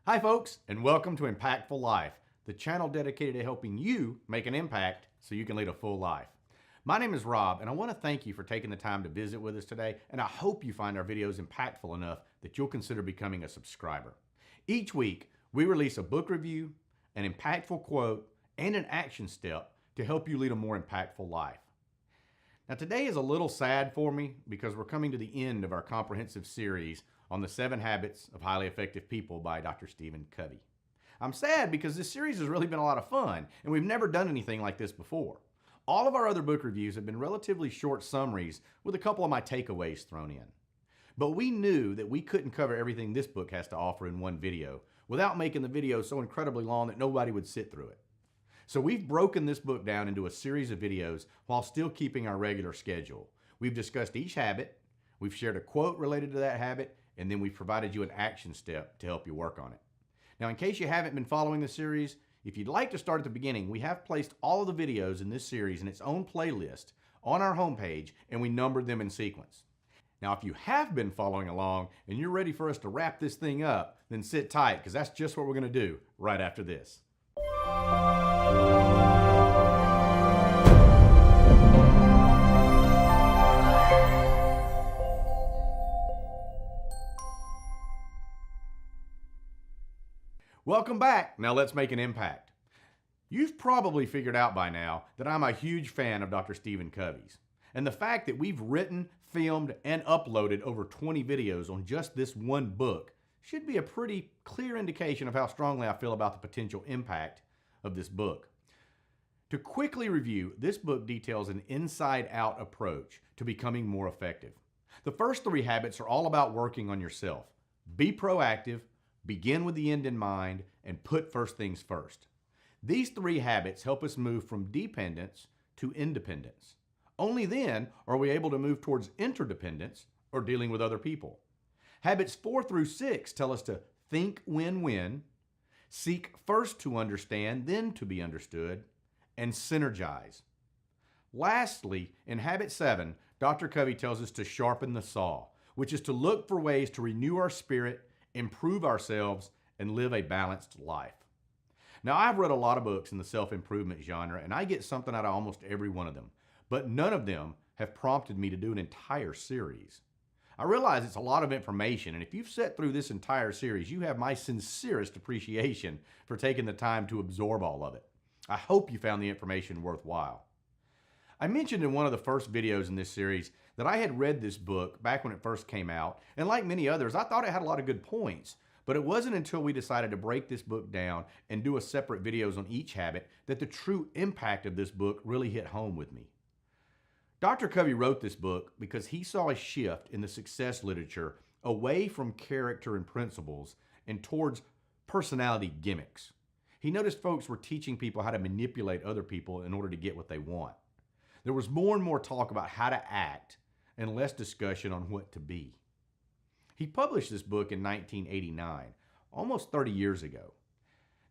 Hi folks, and welcome to Impactful Life, the channel dedicated to helping you make an impact so you can lead a full life. My name is Rob, and I want to thank you for taking the time to visit with us today, and I hope you find our videos impactful enough that you'll consider becoming a subscriber. Each week, we release a book review, an impactful quote, and an action step to help you lead a more impactful life. Now today is a little sad for me because we're coming to the end of our comprehensive series on the 7 Habits of Highly Effective People by Dr. Stephen Covey. I'm sad because this series has really been a lot of fun, and we've never done anything like this before. All of our other book reviews have been relatively short summaries with a couple of my takeaways thrown in. But we knew that we couldn't cover everything this book has to offer in one video without making the video so incredibly long that nobody would sit through it. So we've broken this book down into a series of videos while still keeping our regular schedule. We've discussed each habit, we've shared a quote related to that habit, and then we've provided you an action step to help you work on it. Now, in case you haven't been following the series, if you'd like to start at the beginning, we have placed all of the videos in this series in its own playlist on our homepage, and we numbered them in sequence. Now, if you have been following along and you're ready for us to wrap this thing up, then sit tight, because that's just what we're going to do right after this. Welcome back. Now let's make an impact. You've probably figured out by now that I'm a huge fan of Dr. Stephen Covey's. And the fact that we've written, filmed, and uploaded over 20 videos on just this one book should be a pretty clear indication of how strongly I feel about the potential impact of this book. To quickly review, this book details an inside-out approach to becoming more effective. The first 3 habits are all about working on yourself. Be proactive, begin with the end in mind, and put first things first. These 3 habits help us move from dependence to independence. Only then are we able to move towards interdependence or dealing with other people. Habits 4 through 6 tell us to think win-win, seek first to understand, then to be understood, and synergize. Lastly, in habit 7, Dr. Covey tells us to sharpen the saw, which is to look for ways to renew our spirit, improve ourselves, and live a balanced life. Now, I've read a lot of books in the self-improvement genre, and I get something out of almost every one of them, but none of them have prompted me to do an entire series. I realize it's a lot of information, and if you've sat through this entire series, you have my sincerest appreciation for taking the time to absorb all of it. I hope you found the information worthwhile. I mentioned in one of the first videos in this series that I had read this book back when it first came out, and like many others, I thought it had a lot of good points, but it wasn't until we decided to break this book down and do a separate videos on each habit that the true impact of this book really hit home with me. Dr. Covey wrote this book because he saw a shift in the success literature away from character and principles and towards personality gimmicks. He noticed folks were teaching people how to manipulate other people in order to get what they want. There was more and more talk about how to act and less discussion on what to be. He published this book in 1989, almost 30 years ago.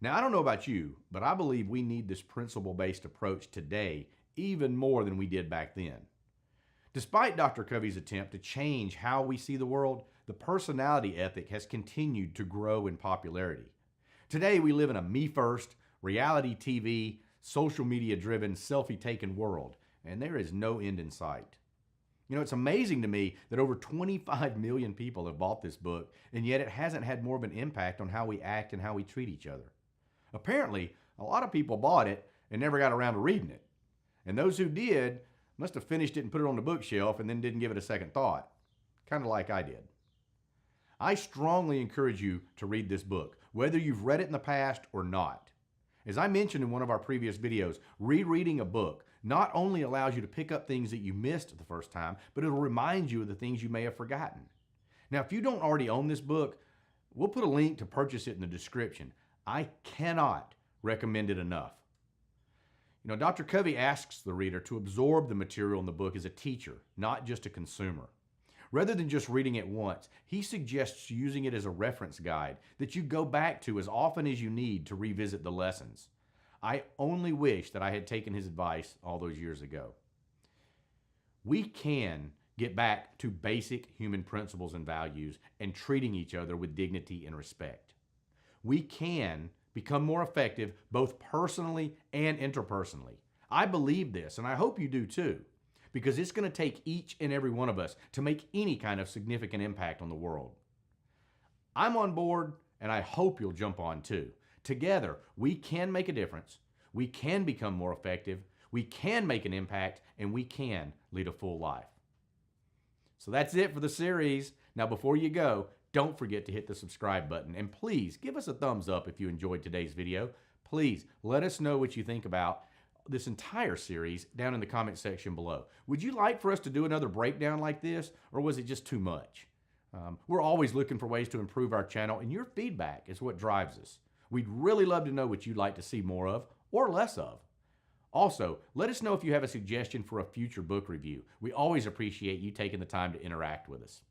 Now, I don't know about you, but I believe we need this principle-based approach today even more than we did back then. Despite Dr. Covey's attempt to change how we see the world, the personality ethic has continued to grow in popularity. Today, we live in a me-first, reality TV, social media-driven, selfie-taken world, and there is no end in sight. You know, it's amazing to me that over 25 million people have bought this book, and yet it hasn't had more of an impact on how we act and how we treat each other. Apparently, a lot of people bought it and never got around to reading it. And those who did must have finished it and put it on the bookshelf and then didn't give it a second thought, kind of like I did. I strongly encourage you to read this book, whether you've read it in the past or not. As I mentioned in one of our previous videos, rereading a book not only allows you to pick up things that you missed the first time, but it'll remind you of the things you may have forgotten. Now, if you don't already own this book, we'll put a link to purchase it in the description. I cannot recommend it enough. You know, Dr. Covey asks the reader to absorb the material in the book as a teacher, not just a consumer. Rather than just reading it once, he suggests using it as a reference guide that you go back to as often as you need to revisit the lessons. I only wish that I had taken his advice all those years ago. We can get back to basic human principles and values and treating each other with dignity and respect. we can become more effective both personally and interpersonally. I believe this, and I hope you do too, because it's going to take each and every one of us to make any kind of significant impact on the world. I'm on board, and I hope you'll jump on too. Together, we can make a difference, we can become more effective, we can make an impact, and we can lead a full life. So that's it for the series. Now, before you go, don't forget to hit the subscribe button, and please give us a thumbs up if you enjoyed today's video. Please let us know what you think about this entire series down in the comment section below. Would you like for us to do another breakdown like this, or was it just too much? We're always looking for ways to improve our channel, and your feedback is what drives us. We'd really love to know what you'd like to see more of or less of. Also, let us know if you have a suggestion for a future book review. We always appreciate you taking the time to interact with us.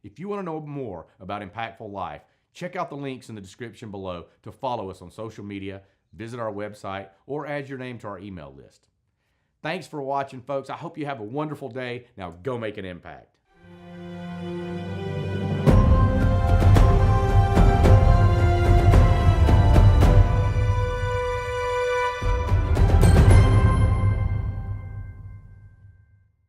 If you want to know more about Impactful Life, check out the links in the description below to follow us on social media, visit our website, or add your name to our email list. Thanks for watching, folks. I hope you have a wonderful day. Now go make an impact.